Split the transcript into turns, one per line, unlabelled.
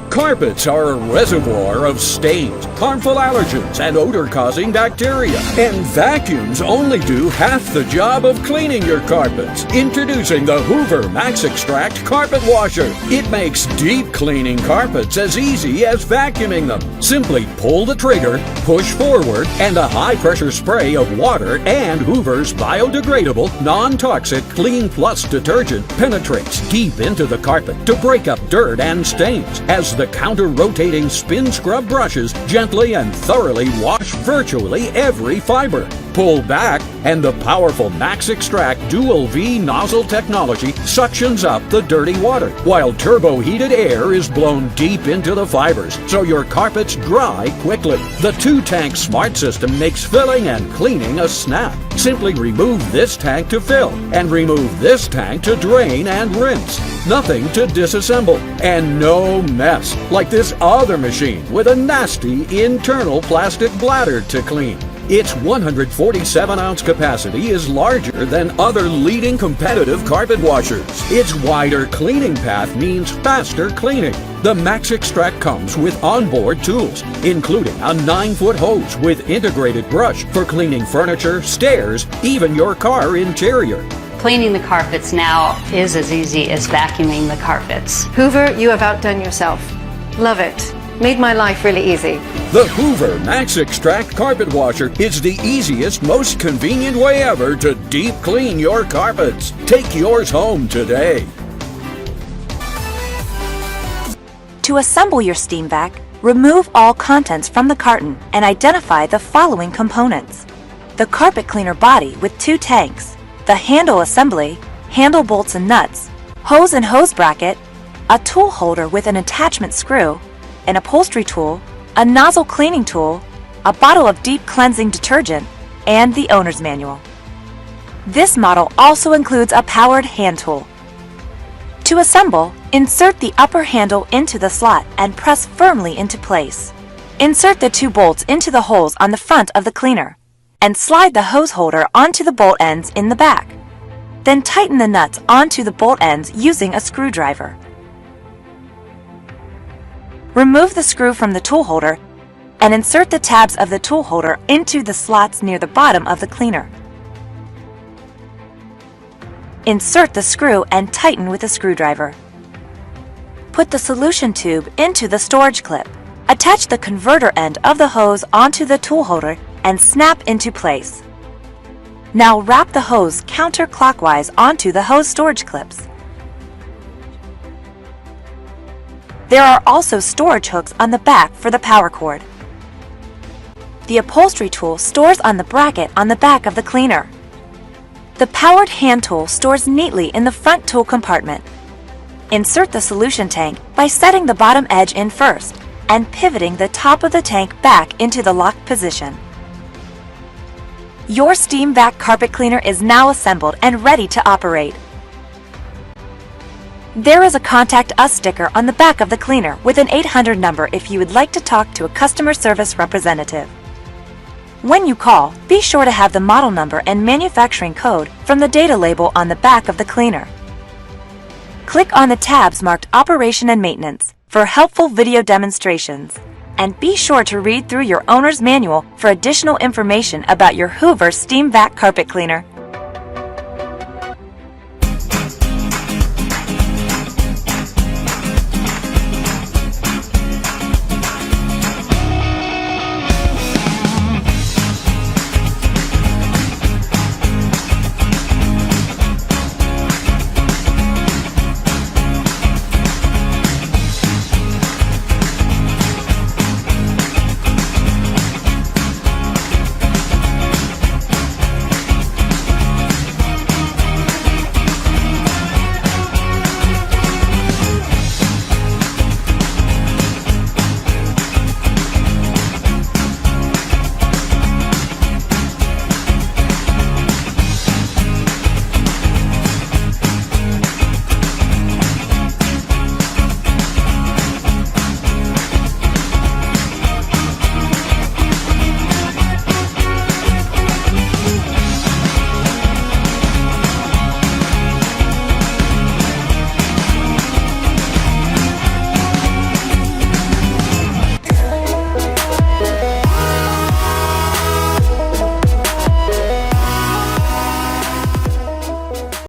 Carpets are a reservoir of stains, harmful allergens, and odor-causing bacteria. And vacuums only do half the job of cleaning your carpets. Introducing the Hoover Max Extract Carpet Washer. It makes deep cleaning carpets as easy as vacuuming them. Simply pull the trigger, push forward, and a high-pressure spray of water and Hoover's biodegradable, non-toxic Clean Plus detergent penetrates deep into the carpet to break up dirt and stains, as the counter-rotating spin scrub brushes gently and thoroughly wash virtually every fiber. Pull back, and the powerful Max Extract Dual V nozzle technology suctions up the dirty water, while turbo-heated air is blown deep into the fibers, so your carpets dry quickly. The two-tank smart system makes filling and cleaning a snap. Simply remove this tank to fill, and remove this tank to drain and rinse. Nothing to disassemble, and no mess, like this other machine with a nasty internal plastic bladder to clean. Its 147-ounce capacity is larger than other leading competitive carpet washers. Its wider cleaning path means faster cleaning. The Max Extract comes with onboard tools, including a 9-foot hose with integrated brush for cleaning furniture, stairs, even your car interior.
Cleaning the carpets now is as easy as vacuuming the carpets.
Hoover, you have outdone yourself. Love it. Made my life really easy.
The Hoover Max Extract Carpet Washer is the easiest, most convenient way ever to deep clean your carpets. Take yours home today.
To assemble your steam vac, remove all contents from the carton and identify the following components: the carpet cleaner body with 2 tanks, the handle assembly, handle bolts and nuts, hose and hose bracket, a tool holder with an attachment screw, an upholstery tool, a nozzle cleaning tool, a bottle of deep cleansing detergent, and the owner's manual. This model also includes a powered hand tool. To assemble, insert the upper handle into the slot and press firmly into place. Insert the 2 bolts into the holes on the front of the cleaner, and slide the hose holder onto the bolt ends in the back. Then tighten the nuts onto the bolt ends using a screwdriver. Remove the screw from the tool holder and insert the tabs of the tool holder into the slots near the bottom of the cleaner. Insert the screw and tighten with a screwdriver. Put the solution tube into the storage clip. Attach the converter end of the hose onto the tool holder and snap into place. Now wrap the hose counterclockwise onto the hose storage clips. There are also storage hooks on the back for the power cord. The upholstery tool stores on the bracket on the back of the cleaner. The powered hand tool stores neatly in the front tool compartment. Insert the solution tank by setting the bottom edge in first and pivoting the top of the tank back into the locked position. Your steam vac carpet cleaner is now assembled and ready to operate. There is a Contact Us sticker on the back of the cleaner with an 800 number if you would like to talk to a customer service representative. When you call, be sure to have the model number and manufacturing code from the data label on the back of the cleaner. Click on the tabs marked Operation and Maintenance for helpful video demonstrations. And be sure to read through your owner's manual for additional information about your Hoover Steam Vac Carpet Cleaner.